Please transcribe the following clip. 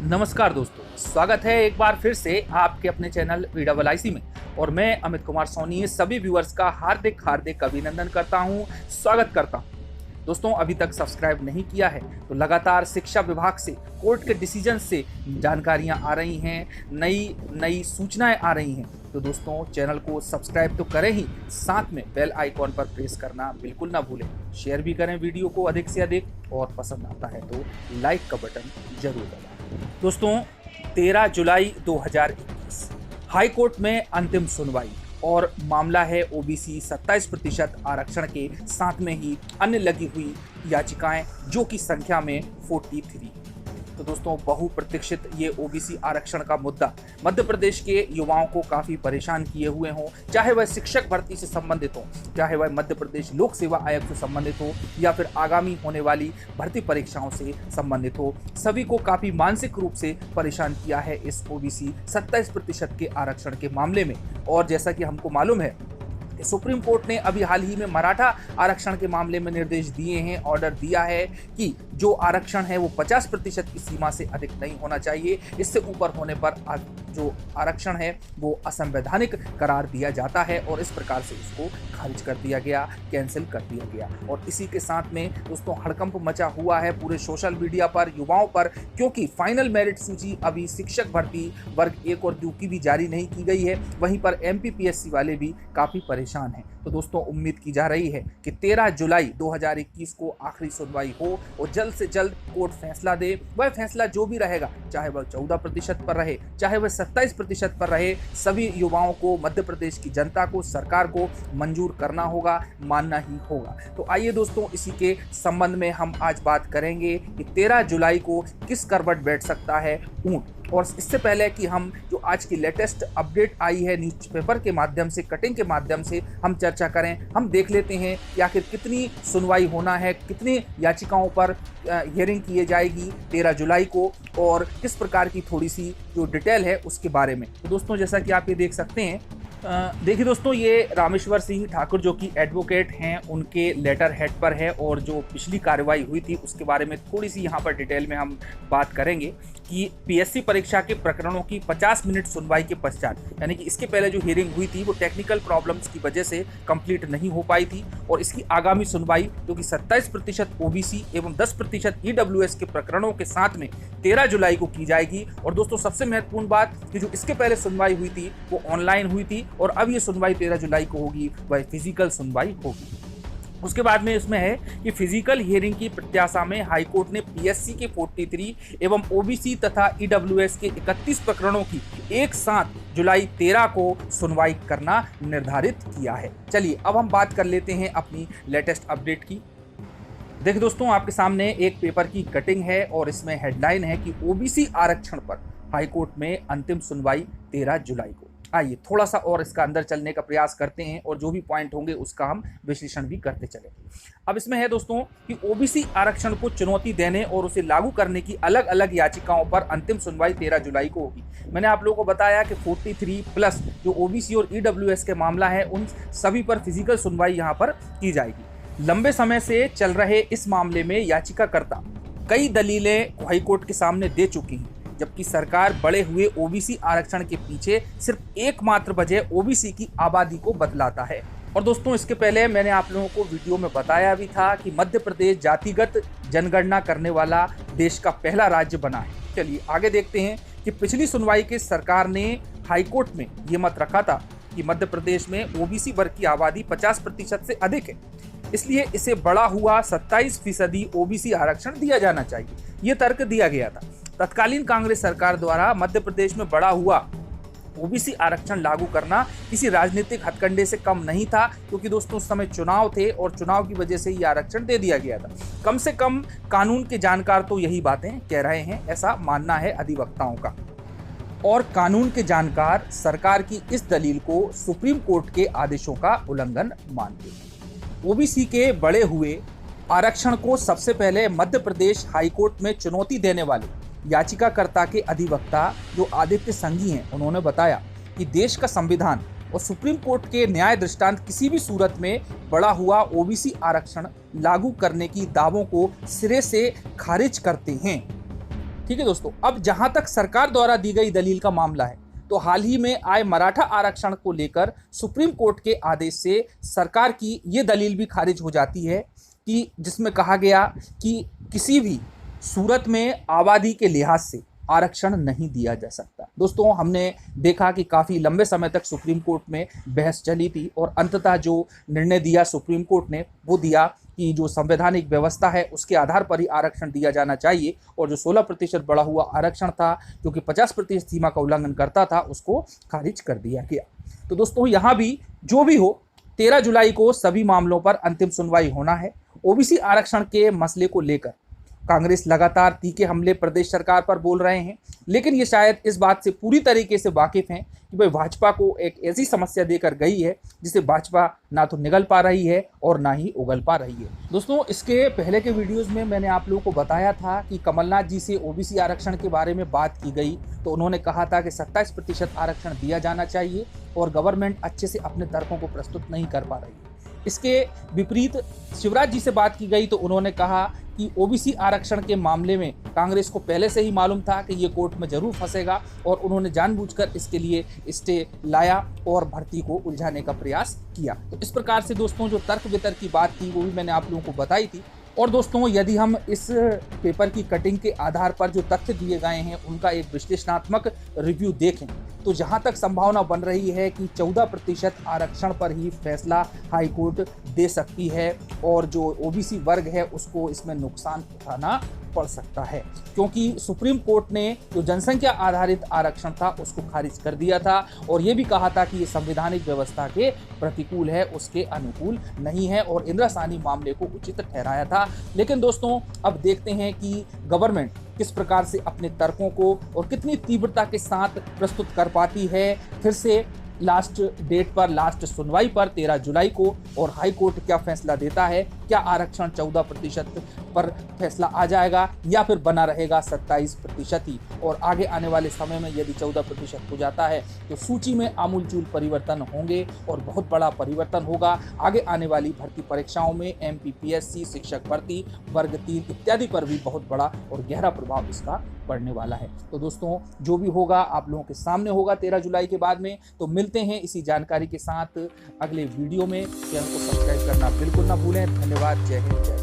नमस्कार दोस्तों, स्वागत है एक बार फिर से आपके अपने चैनल VIIC में। और मैं अमित कुमार सोनी सभी व्यूअर्स का हार्दिक अभिनंदन करता हूं, स्वागत करता हूं। दोस्तों, अभी तक सब्सक्राइब नहीं किया है तो लगातार शिक्षा विभाग से, कोर्ट के डिसीजन से जानकारियां आ रही हैं, नई सूचनाएं आ रही हैं। तो दोस्तों, चैनल को सब्सक्राइब तो करें ही, साथ में बेल आइकॉन पर प्रेस करना बिल्कुल ना भूलें। शेयर भी करें वीडियो को अधिक से अधिक, और पसंद आता है तो लाइक का बटन जरूर दबाएं। दोस्तों, 13 जुलाई 2021 हाई कोर्ट में अंतिम सुनवाई, और मामला है ओबीसी 27% आरक्षण के, साथ में ही अन्य लगी हुई याचिकाएं जो कि संख्या में 43। तो दोस्तों, बहुप्रतीक्षित ये ओबीसी आरक्षण का मुद्दा मध्य प्रदेश के युवाओं को काफ़ी परेशान किए हुए हों, चाहे वह शिक्षक भर्ती से संबंधित हो, चाहे वह मध्य प्रदेश लोक सेवा आयोग से संबंधित हो, या फिर आगामी होने वाली भर्ती परीक्षाओं से संबंधित हो। सभी को काफ़ी मानसिक रूप से परेशान किया है इस ओबीसी 27% के आरक्षण के मामले में। और जैसा कि हमको मालूम है, सुप्रीम कोर्ट ने अभी हाल ही में मराठा आरक्षण के मामले में निर्देश दिए हैं, ऑर्डर दिया है कि जो आरक्षण है वो 50% की सीमा से अधिक नहीं होना चाहिए। इससे ऊपर होने पर जो आरक्षण है वो असंवैधानिक करार दिया जाता है, और इस प्रकार से इसको खारिज कर दिया गया, कैंसिल कर दिया गया। और इसी के साथ में दोस्तों, हड़कंप मचा हुआ है पूरे सोशल मीडिया पर, युवाओं पर, क्योंकि फाइनल मेरिट सूची अभी शिक्षक भर्ती वर्ग 1 और 2 की भी जारी नहीं की गई है। वहीं पर MPPSC वाले भी काफ़ी परेशान हैं। तो दोस्तों, उम्मीद की जा रही है कि 13 जुलाई 2021 को आखिरी सुनवाई हो और जल्द से जल्द कोर्ट फैसला दे। वह फैसला जो भी रहेगा, चाहे वह 14% पर रहे, चाहे वह 27% पर रहे, सभी युवाओं को, मध्य प्रदेश की जनता को, सरकार को मंजूर करना होगा, मानना ही होगा। तो आइए दोस्तों, इसी के संबंध में हम आज बात करेंगे कि 13 जुलाई को किस करवट बैठ सकता है ऊंट। और इससे पहले कि हम जो आज की लेटेस्ट अपडेट आई है न्यूज़पेपर के माध्यम से, कटिंग के माध्यम से हम चर्चा करें, हम देख लेते हैं कि आखिर कितनी सुनवाई होना है, कितनी याचिकाओं पर हियरिंग की जाएगी 13 जुलाई को, और किस प्रकार की थोड़ी सी जो डिटेल है उसके बारे में। तो दोस्तों, जैसा कि आप ये देख सकते हैं, देखिए दोस्तों, ये रामेश्वर सिंह ठाकुर जो कि एडवोकेट हैं, उनके लेटर हेड पर है। और जो पिछली कार्रवाई हुई थी उसके बारे में थोड़ी सी यहाँ पर डिटेल में हम बात करेंगे कि PSC परीक्षा के प्रकरणों की 50 मिनट सुनवाई के पश्चात, यानी कि इसके पहले जो हियरिंग हुई थी वो टेक्निकल प्रॉब्लम्स की वजह से कंप्लीट नहीं हो पाई थी, और इसकी आगामी सुनवाई जो कि 27% OBC एवं 10% EWS के प्रकरणों के साथ में 13 जुलाई को की जाएगी। और दोस्तों, सबसे महत्वपूर्ण बात कि जो इसके पहले सुनवाई हुई थी वो ऑनलाइन हुई थी, और अब ये सुनवाई 13 जुलाई को होगी, वह फिजिकल सुनवाई होगी। उसके बाद में इसमें है कि फिजिकल हियरिंग की प्रत्याशा में हाईकोर्ट ने PSC के 43 एवं OBC तथा EWS के 31 प्रकरणों की एक साथ जुलाई 13 को सुनवाई करना निर्धारित किया है। चलिए, अब हम बात कर लेते हैं अपनी लेटेस्ट अपडेट की। देखिए दोस्तों, आपके सामने एक पेपर की कटिंग है, और इसमें हेडलाइन है कि OBC आरक्षण पर हाईकोर्ट में अंतिम सुनवाई 13 जुलाई को। आइए थोड़ा सा और इसका अंदर चलने का प्रयास करते हैं, और जो भी पॉइंट होंगे उसका हम विश्लेषण भी करते चले। अब इसमें है दोस्तों कि OBC आरक्षण को चुनौती देने और उसे लागू करने की अलग अलग याचिकाओं पर अंतिम सुनवाई 13 जुलाई को होगी। मैंने आप लोगों को बताया कि 43+ जो OBC और EWS के मामला है, उन सभी पर फिजिकल सुनवाई यहाँ पर की जाएगी। लंबे समय से चल रहे इस मामले में याचिकाकर्ता कई दलीलें हाईकोर्ट के सामने दे चुकी हैं, जबकि सरकार बढ़े हुए OBC आरक्षण के पीछे सिर्फ एकमात्र वजह OBC की आबादी को बतलाता है। और दोस्तों, इसके पहले मैंने आप लोगों को वीडियो में बताया भी था कि मध्य प्रदेश जातिगत जनगणना करने वाला देश का पहला राज्य बना है। चलिए आगे देखते हैं कि पिछली सुनवाई के सरकार ने हाईकोर्ट में ये मत रखा था कि मध्य प्रदेश में OBC वर्ग की आबादी 50% से अधिक है, इसलिए इसे बढ़ा हुआ 27% OBC आरक्षण दिया जाना चाहिए। ये तर्क दिया गया था। तत्कालीन कांग्रेस सरकार द्वारा मध्य प्रदेश में बढ़ा हुआ OBC आरक्षण लागू करना किसी राजनीतिक हथकंडे से कम नहीं था, क्योंकि दोस्तों उस समय चुनाव थे, और चुनाव की वजह से ये आरक्षण दे दिया गया था। कम से कम कानून के जानकार तो यही बातें कह रहे हैं, ऐसा मानना है अधिवक्ताओं का। और कानून के जानकार सरकार की इस दलील को सुप्रीम कोर्ट के आदेशों का उल्लंघन मानते हैं। OBC के बढ़े हुए आरक्षण को सबसे पहले मध्य प्रदेश हाईकोर्ट में चुनौती देने वाले याचिकाकर्ता के अधिवक्ता जो आदित्य संघी हैं, उन्होंने बताया कि देश का संविधान और सुप्रीम कोर्ट के न्याय दृष्टांत किसी भी सूरत में बढ़ा हुआ OBC आरक्षण लागू करने की दावों को सिरे से खारिज करते हैं। ठीक है दोस्तों, अब जहां तक सरकार द्वारा दी गई दलील का मामला है, तो हाल ही में आए मराठा आरक्षण को लेकर सुप्रीम कोर्ट के आदेश से सरकार की ये दलील भी खारिज हो जाती है कि जिसमें कहा गया कि किसी भी सूरत में आबादी के लिहाज से आरक्षण नहीं दिया जा सकता। दोस्तों, हमने देखा कि काफ़ी लंबे समय तक सुप्रीम कोर्ट में बहस चली थी और अंततः जो निर्णय दिया सुप्रीम कोर्ट ने वो दिया कि जो संवैधानिक व्यवस्था है उसके आधार पर ही आरक्षण दिया जाना चाहिए, और जो 16% बढ़ा हुआ आरक्षण था जो कि 50% सीमा का उल्लंघन करता था उसको खारिज कर दिया गया। तो दोस्तों, यहाँ भी जो भी हो, 13 जुलाई को सभी मामलों पर अंतिम सुनवाई होना है। ओबीसी आरक्षण के मसले को लेकर कांग्रेस लगातार तीखे हमले प्रदेश सरकार पर बोल रहे हैं, लेकिन ये शायद इस बात से पूरी तरीके से वाकिफ हैं कि भाई भाजपा को एक ऐसी समस्या देकर गई है जिसे भाजपा ना तो निगल पा रही है और ना ही उगल पा रही है। दोस्तों, इसके पहले के वीडियोस में मैंने आप लोगों को बताया था कि कमलनाथ जी से ओबीसी आरक्षण के बारे में बात की गई तो उन्होंने कहा था कि 27% आरक्षण दिया जाना चाहिए और गवर्नमेंट अच्छे से अपने तर्कों को प्रस्तुत नहीं कर पा रही है। इसके विपरीत शिवराज जी से बात की गई तो उन्होंने कहा कि ओबीसी आरक्षण के मामले में कांग्रेस को पहले से ही मालूम था कि ये कोर्ट में जरूर फंसेगा और उन्होंने जानबूझकर इसके लिए स्टे लाया और भर्ती को उलझाने का प्रयास किया। तो इस प्रकार से दोस्तों जो तर्क वितर्क की बात थी वो भी मैंने आप लोगों को बताई थी। और दोस्तों, यदि हम इस पेपर की कटिंग के आधार पर जो तथ्य दिए गए हैं उनका एक विश्लेषणात्मक रिव्यू देखें तो जहां तक संभावना बन रही है कि 14% आरक्षण पर ही फैसला हाई कोर्ट दे सकती है और जो ओबीसी वर्ग है उसको इसमें नुकसान उठाना पड़ सकता है, क्योंकि सुप्रीम कोर्ट ने जो जनसंख्या आधारित आरक्षण था उसको खारिज कर दिया था और ये भी कहा था कि ये संवैधानिक व्यवस्था के प्रतिकूल है, उसके अनुकूल नहीं है और इंदिरा साहनी मामले को उचित ठहराया था। लेकिन दोस्तों, अब देखते हैं कि गवर्नमेंट किस प्रकार से अपने तर्कों को और कितनी तीव्रता के साथ प्रस्तुत कर पाती है। फिर से लास्ट डेट पर, लास्ट सुनवाई पर 13 जुलाई को, और हाई कोर्ट क्या फैसला देता है, क्या आरक्षण 14% पर फैसला आ जाएगा या फिर बना रहेगा 27% ही, और आगे आने वाले समय में यदि 14% हो जाता है तो सूची में आमूलचूल परिवर्तन होंगे और बहुत बड़ा परिवर्तन होगा। आगे आने वाली भर्ती परीक्षाओं में एमपीपीएससी, शिक्षक भर्ती, वर्ग 3 इत्यादि पर भी बहुत बड़ा और गहरा प्रभाव इसका पड़ने वाला है। तो दोस्तों, जो भी होगा आप लोगों के सामने होगा 13 जुलाई के बाद में। तो मिलते हैं इसी जानकारी के साथ अगले वीडियो में। चैनल को सब्सक्राइब करना बिल्कुल ना भूलें। धन्यवाद। जय हिंद, जय